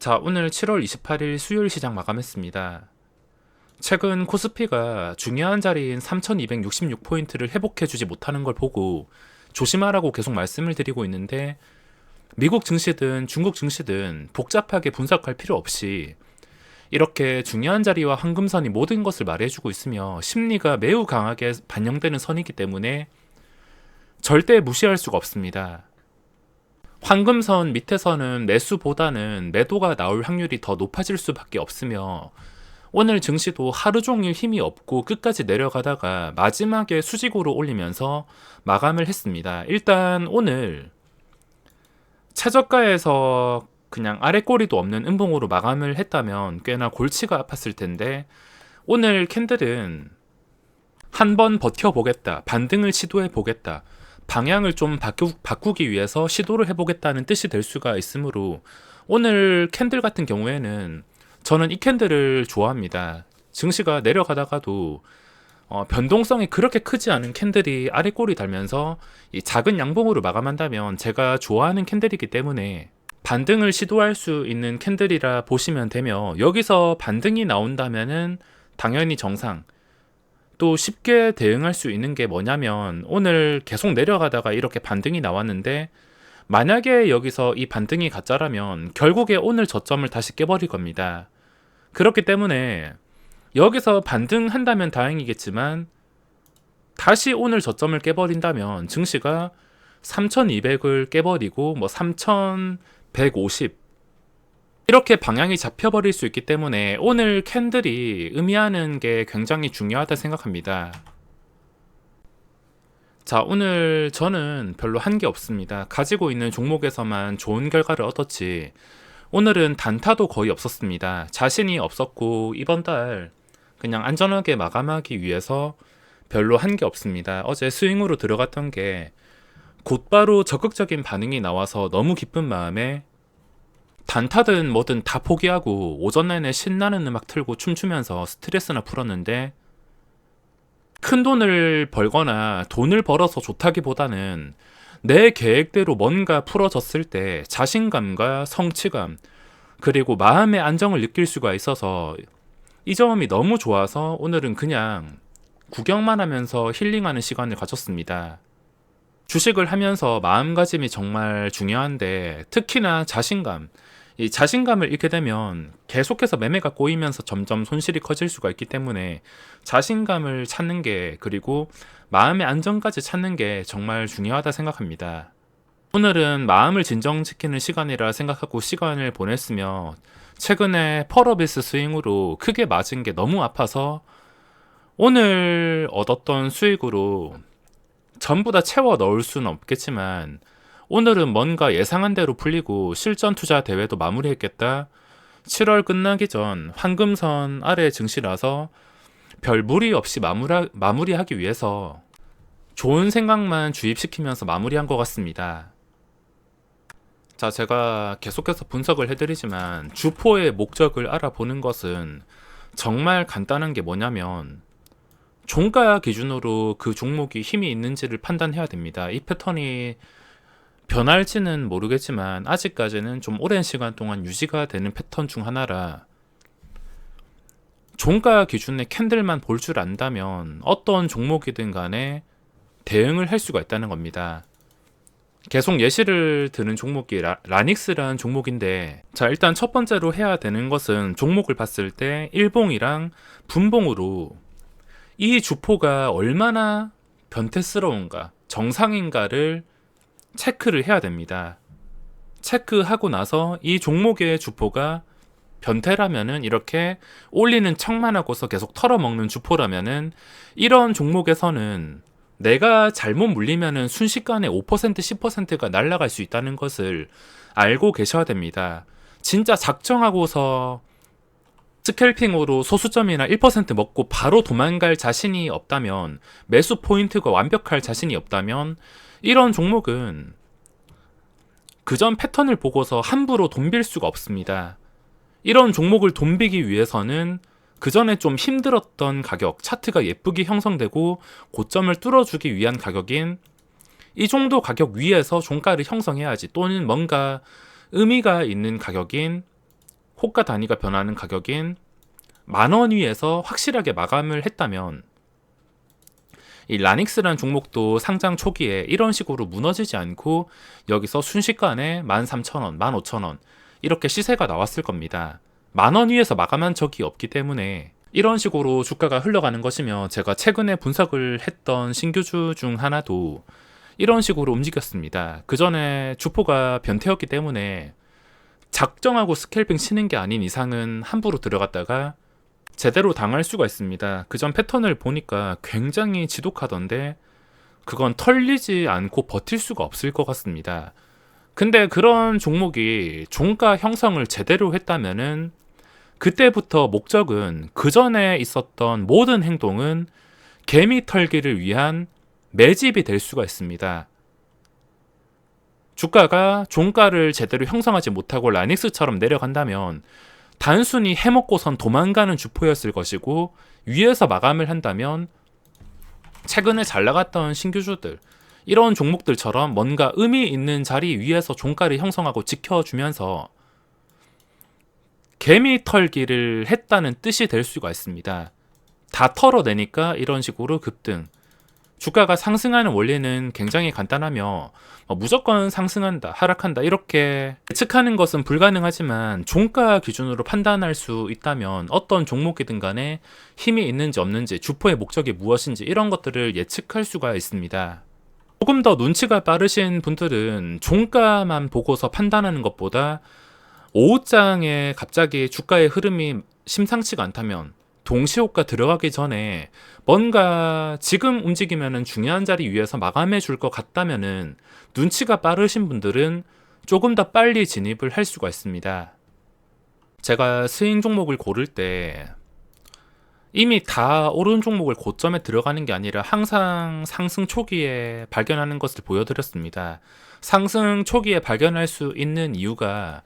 자, 오늘 7월 28일 수요일 시장 마감했습니다. 최근 코스피가 중요한 자리인 3266포인트를 회복해주지 못하는 걸 보고 조심하라고 계속 말씀을 드리고 있는데, 미국 증시든 중국 증시든 복잡하게 분석할 필요 없이 이렇게 중요한 자리와 황금선이 모든 것을 말해주고 있으며 심리가 매우 강하게 반영되는 선이기 때문에 절대 무시할 수가 없습니다. 황금선 밑에서는 매수보다는 매도가 나올 확률이 더 높아질 수밖에 없으며, 오늘 증시도 하루 종일 힘이 없고 끝까지 내려가다가 마지막에 수직으로 올리면서 마감을 했습니다. 일단 오늘 최저가에서 그냥 아래꼬리도 없는 음봉으로 마감을 했다면 꽤나 골치가 아팠을 텐데, 오늘 캔들은 한 번 버텨보겠다, 반등을 시도해보겠다, 방향을 좀 바꾸기 위해서 시도를 해보겠다는 뜻이 될 수가 있으므로, 오늘 캔들 같은 경우에는 저는 이 캔들을 좋아합니다. 증시가 내려가다가도 변동성이 그렇게 크지 않은 캔들이 아래 꼬리 달면서 이 작은 양봉으로 마감한다면 제가 좋아하는 캔들이기 때문에 반등을 시도할 수 있는 캔들이라 보시면 되며, 여기서 반등이 나온다면은 당연히 정상. 또 쉽게 대응할 수 있는 게 뭐냐면, 오늘 계속 내려가다가 이렇게 반등이 나왔는데, 만약에 여기서 이 반등이 가짜라면 결국에 오늘 저점을 다시 깨버릴 겁니다. 그렇기 때문에 여기서 반등한다면 다행이겠지만, 다시 오늘 저점을 깨버린다면 증시가 3200을 깨버리고 3150 이렇게 방향이 잡혀버릴 수 있기 때문에 오늘 캔들이 의미하는 게 굉장히 중요하다 생각합니다. 자, 오늘 저는 별로 한 게 없습니다. 가지고 있는 종목에서만 좋은 결과를 얻었지, 오늘은 단타도 거의 없었습니다. 자신이 없었고 이번 달 그냥 안전하게 마감하기 위해서 별로 한 게 없습니다. 어제 스윙으로 들어갔던 게 곧바로 적극적인 반응이 나와서 너무 기쁜 마음에 단타든 뭐든 다 포기하고 오전 내내 신나는 음악 틀고 춤추면서 스트레스나 풀었는데, 큰 돈을 벌거나 돈을 벌어서 좋다기보다는 내 계획대로 뭔가 풀어졌을 때 자신감과 성취감, 그리고 마음의 안정을 느낄 수가 있어서 이 점이 너무 좋아서 오늘은 그냥 구경만 하면서 힐링하는 시간을 가졌습니다. 주식을 하면서 마음가짐이 정말 중요한데, 특히나 자신감, 이 자신감을 잃게 되면 계속해서 매매가 꼬이면서 점점 손실이 커질 수가 있기 때문에 자신감을 찾는 게, 그리고 마음의 안정까지 찾는 게 정말 중요하다 생각합니다. 오늘은 마음을 진정시키는 시간이라 생각하고 시간을 보냈으며, 최근에 펄어비스 스윙으로 크게 맞은 게 너무 아파서 오늘 얻었던 수익으로 전부 다 채워 넣을 수는 없겠지만, 오늘은 뭔가 예상한 대로 풀리고 실전 투자 대회도 마무리했겠다. 7월 끝나기 전 황금선 아래 증시라서 별 무리 없이 마무리하기 위해서 좋은 생각만 주입시키면서 마무리한 것 같습니다. 자, 제가 계속해서 분석을 해드리지만 주포의 목적을 알아보는 것은 정말 간단한 게 뭐냐면, 종가 기준으로 그 종목이 힘이 있는지를 판단해야 됩니다. 이 패턴이 변할지는 모르겠지만 아직까지는 좀 오랜 시간 동안 유지가 되는 패턴 중 하나라, 종가 기준의 캔들만 볼 줄 안다면 어떤 종목이든 간에 대응을 할 수가 있다는 겁니다. 계속 예시를 드는 종목이 라닉스라는 종목인데, 자, 일단 첫 번째로 해야 되는 것은 종목을 봤을 때 일봉이랑 분봉으로 이 주포가 얼마나 변태스러운가, 정상인가를 체크를 해야 됩니다. 체크하고 나서 이 종목의 주포가 변태라면은, 이렇게 올리는 척만 하고서 계속 털어먹는 주포라면은, 이런 종목에서는 내가 잘못 물리면은 순식간에 5% 10%가 날아갈 수 있다는 것을 알고 계셔야 됩니다. 진짜 작정하고서 스캘핑으로 소수점이나 1% 먹고 바로 도망갈 자신이 없다면, 매수 포인트가 완벽할 자신이 없다면, 이런 종목은 그전 패턴을 보고서 함부로 돈 빌 수가 없습니다. 이런 종목을 돈 빌기 위해서는 그전에 좀 힘들었던 가격, 차트가 예쁘게 형성되고 고점을 뚫어주기 위한 가격인 이 정도 가격 위에서 종가를 형성해야지, 또는 뭔가 의미가 있는 가격인 호가 단위가 변하는 가격인 10,000원 위에서 확실하게 마감을 했다면 이 라닉스라는 종목도 상장 초기에 이런 식으로 무너지지 않고 여기서 순식간에 13,000원, 15,000원 이렇게 시세가 나왔을 겁니다. 10,000원 위에서 마감한 적이 없기 때문에 이런 식으로 주가가 흘러가는 것이며, 제가 최근에 분석을 했던 신규주 중 하나도 이런 식으로 움직였습니다. 그 전에 주포가 변태였기 때문에 작정하고 스캘핑 치는 게 아닌 이상은 함부로 들어갔다가 제대로 당할 수가 있습니다. 그전 패턴을 보니까 굉장히 지독하던데 그건 털리지 않고 버틸 수가 없을 것 같습니다. 근데 그런 종목이 종가 형성을 제대로 했다면은 그때부터 목적은 그 전에 있었던 모든 행동은 개미 털기를 위한 매집이 될 수가 있습니다. 주가가 종가를 제대로 형성하지 못하고 라닉스처럼 내려간다면 단순히 해먹고선 도망가는 주포였을 것이고, 위에서 마감을 한다면 최근에 잘 나갔던 신규주들, 이런 종목들처럼 뭔가 의미 있는 자리 위에서 종가를 형성하고 지켜주면서 개미 털기를 했다는 뜻이 될 수가 있습니다. 다 털어내니까 이런 식으로 급등. 주가가 상승하는 원리는 굉장히 간단하며 무조건 상승한다, 하락한다 이렇게 예측하는 것은 불가능하지만 종가 기준으로 판단할 수 있다면 어떤 종목이든 간에 힘이 있는지 없는지, 주포의 목적이 무엇인지 이런 것들을 예측할 수가 있습니다. 조금 더 눈치가 빠르신 분들은 종가만 보고서 판단하는 것보다 오후장에 갑자기 주가의 흐름이 심상치가 않다면 동시호가 들어가기 전에 뭔가 지금 움직이면은 중요한 자리 위에서 마감해 줄 것 같다면은 눈치가 빠르신 분들은 조금 더 빨리 진입을 할 수가 있습니다. 제가 스윙 종목을 고를 때 이미 다 오른 종목을 고점에 들어가는 게 아니라 항상 상승 초기에 발견하는 것을 보여드렸습니다. 상승 초기에 발견할 수 있는 이유가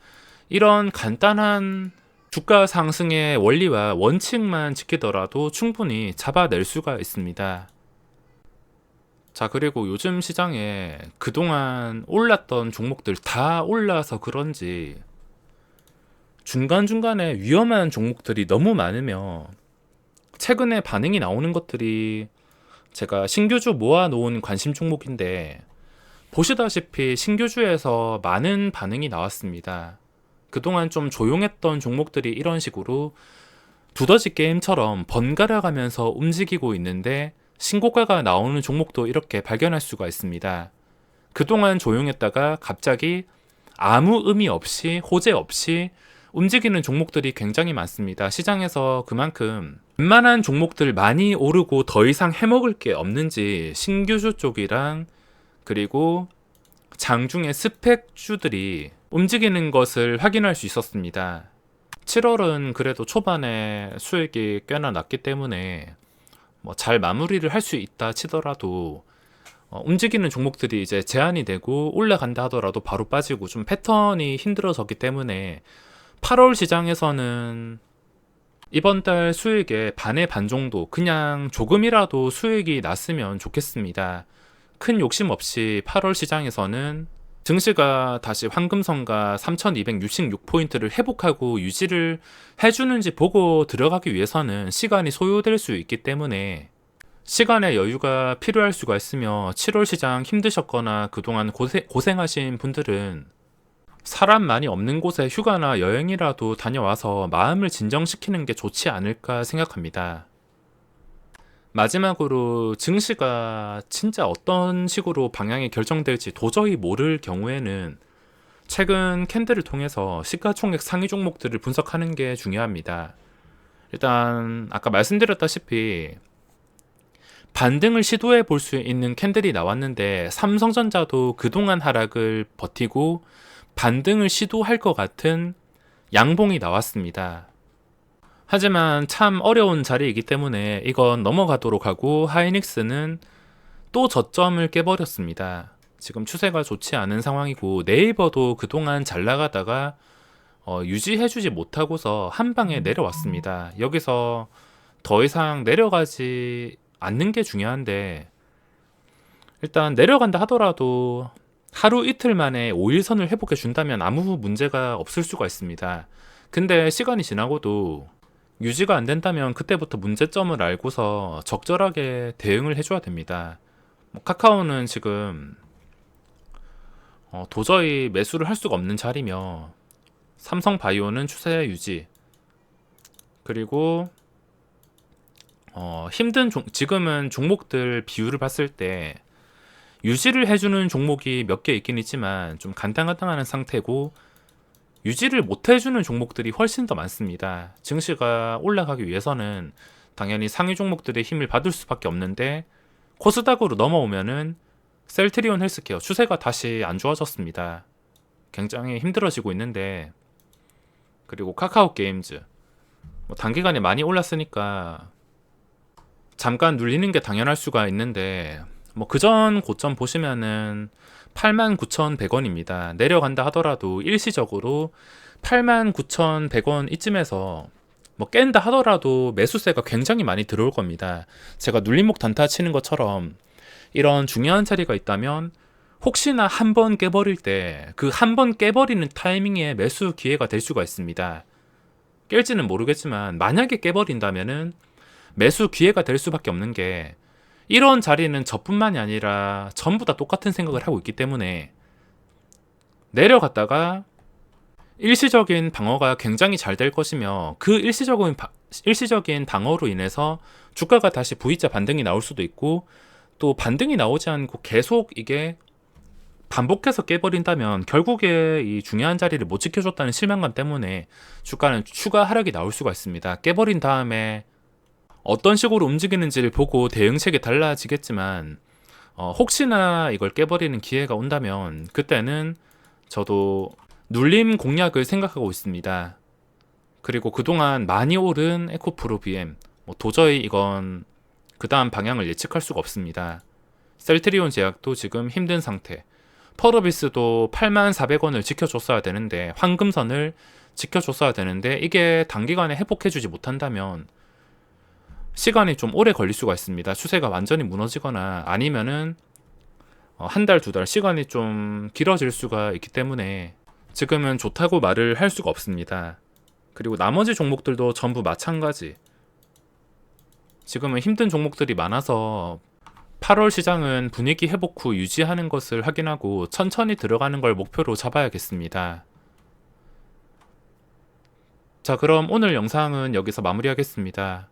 이런 간단한 주가 상승의 원리와 원칙만 지키더라도 충분히 잡아낼 수가 있습니다. 자, 그리고 요즘 시장에 그동안 올랐던 종목들 다 올라서 그런지 중간중간에 위험한 종목들이 너무 많으며 최근에 반응이 나오는 것들이, 제가 신규주 모아놓은 관심 종목인데 보시다시피 신규주에서 많은 반응이 나왔습니다. 그동안 좀 조용했던 종목들이 이런 식으로 두더지 게임처럼 번갈아 가면서 움직이고 있는데 신고가가 나오는 종목도 이렇게 발견할 수가 있습니다. 그동안 조용했다가 갑자기 아무 의미 없이, 호재 없이 움직이는 종목들이 굉장히 많습니다. 시장에서 그만큼 웬만한 종목들 많이 오르고 더 이상 해먹을 게 없는지 신규주 쪽이랑 그리고 장중의 스펙주들이 움직이는 것을 확인할 수 있었습니다. 7월은 그래도 초반에 수익이 꽤나 났기 때문에 잘 마무리를 할 수 있다 치더라도 움직이는 종목들이 이제 제한이 되고 올라간다 하더라도 바로 빠지고 좀 패턴이 힘들어졌기 때문에 8월 시장에서는 이번 달 수익의 반의 반 정도, 그냥 조금이라도 수익이 났으면 좋겠습니다. 큰 욕심 없이 8월 시장에서는 증시가 다시 황금선가 3266포인트를 회복하고 유지를 해주는지 보고 들어가기 위해서는 시간이 소요될 수 있기 때문에 시간의 여유가 필요할 수가 있으며, 7월 시장 힘드셨거나 그동안 고생하신 분들은 사람 많이 없는 곳에 휴가나 여행이라도 다녀와서 마음을 진정시키는 게 좋지 않을까 생각합니다. 마지막으로 증시가 진짜 어떤 식으로 방향이 결정될지 도저히 모를 경우에는 최근 캔들을 통해서 시가총액 상위 종목들을 분석하는 게 중요합니다. 일단 아까 말씀드렸다시피 반등을 시도해 볼 수 있는 캔들이 나왔는데 삼성전자도 그동안 하락을 버티고 반등을 시도할 것 같은 양봉이 나왔습니다. 하지만 참 어려운 자리이기 때문에 이건 넘어가도록 하고, 하이닉스는 또 저점을 깨버렸습니다. 지금 추세가 좋지 않은 상황이고, 네이버도 그동안 잘 나가다가 유지해주지 못하고서 한 방에 내려왔습니다. 여기서 더 이상 내려가지 않는 게 중요한데, 일단 내려간다 하더라도 하루 이틀 만에 5일선을 회복해 준다면 아무 문제가 없을 수가 있습니다. 근데 시간이 지나고도 유지가 안 된다면 그때부터 문제점을 알고서 적절하게 대응을 해줘야 됩니다. 카카오는 지금 도저히 매수를 할 수가 없는 자리며, 삼성바이오는 추세 유지, 그리고 지금은 종목들 비율을 봤을 때 유지를 해주는 종목이 몇 개 있긴 있지만 좀 간당간당한 상태고, 유지를 못 해주는 종목들이 훨씬 더 많습니다. 증시가 올라가기 위해서는 당연히 상위 종목들의 힘을 받을 수밖에 없는데, 코스닥으로 넘어오면은 셀트리온 헬스케어 추세가 다시 안 좋아졌습니다. 굉장히 힘들어지고 있는데, 그리고 카카오 게임즈 단기간에 많이 올랐으니까 잠깐 눌리는 게 당연할 수가 있는데, 그전 고점 보시면은 89,100원입니다. 내려간다 하더라도 일시적으로 89,100원 이쯤에서 깬다 하더라도 매수세가 굉장히 많이 들어올 겁니다. 제가 눌림목 단타 치는 것처럼 이런 중요한 자리가 있다면 혹시나 한 번 깨버릴 때 그 한 번 깨버리는 타이밍에 매수 기회가 될 수가 있습니다. 깰지는 모르겠지만 만약에 깨버린다면은 매수 기회가 될 수밖에 없는 게, 이런 자리는 저뿐만이 아니라 전부 다 똑같은 생각을 하고 있기 때문에 내려갔다가 일시적인 방어가 굉장히 잘 될 것이며, 그 일시적인 방어로 인해서 주가가 다시 V자 반등이 나올 수도 있고, 또 반등이 나오지 않고 계속 이게 반복해서 깨버린다면 결국에 이 중요한 자리를 못 지켜줬다는 실망감 때문에 주가는 추가 하락이 나올 수가 있습니다. 깨버린 다음에 어떤 식으로 움직이는지를 보고 대응책이 달라지겠지만, 혹시나 이걸 깨버리는 기회가 온다면 그때는 저도 눌림 공략을 생각하고 있습니다. 그리고 그동안 많이 오른 에코프로 BM, 도저히 이건 그 다음 방향을 예측할 수가 없습니다. 셀트리온 제약도 지금 힘든 상태, 펄어비스도 84,000원을 지켜줬어야 되는데, 황금선을 지켜줬어야 되는데 이게 단기간에 회복해주지 못한다면 시간이 좀 오래 걸릴 수가 있습니다. 추세가 완전히 무너지거나 아니면은 한 달, 두 달 시간이 좀 길어질 수가 있기 때문에 지금은 좋다고 말을 할 수가 없습니다. 그리고 나머지 종목들도 전부 마찬가지. 지금은 힘든 종목들이 많아서 8월 시장은 분위기 회복 후 유지하는 것을 확인하고 천천히 들어가는 걸 목표로 잡아야겠습니다. 자, 그럼 오늘 영상은 여기서 마무리하겠습니다.